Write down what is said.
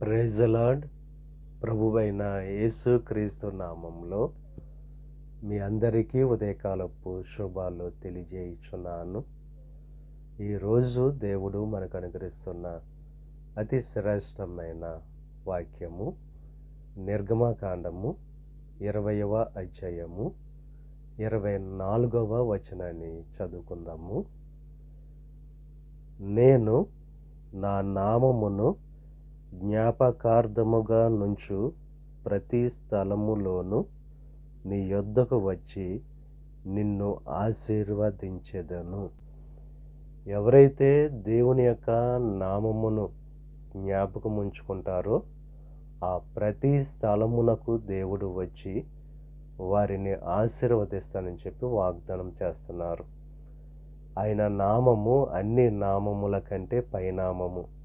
Praise the lord. ప్రభువైన యేసుక్రీస్తు నామంలో మీ అందరికీ ఉదయకాలపు శుభాలు తెలియజేయుచున్నాను. ఈరోజు దేవుడు మనకు అనుగ్రహిస్తున్న అతి శ్రేష్టమైన వాక్యము నిర్గమకాండము 20వ అధ్యాయము 24వ వచనాన్ని చదువుకుందాము. నేను నా నామమును జ్ఞాపకార్థముగా నుంచు ప్రతి స్థలములోను నీ యొద్దకు వచ్చి నిన్ను ఆశీర్వదించెదను. ఎవరైతే దేవుని యొక్క నామమును జ్ఞాపకం ఉంచుకుంటారో ఆ ప్రతి స్థలమునకు దేవుడు వచ్చి వారిని ఆశీర్వదిస్తానని చెప్పి వాగ్దానం చేస్తున్నారు. ఆయన నామము అన్ని నామముల కంటే పైనామము.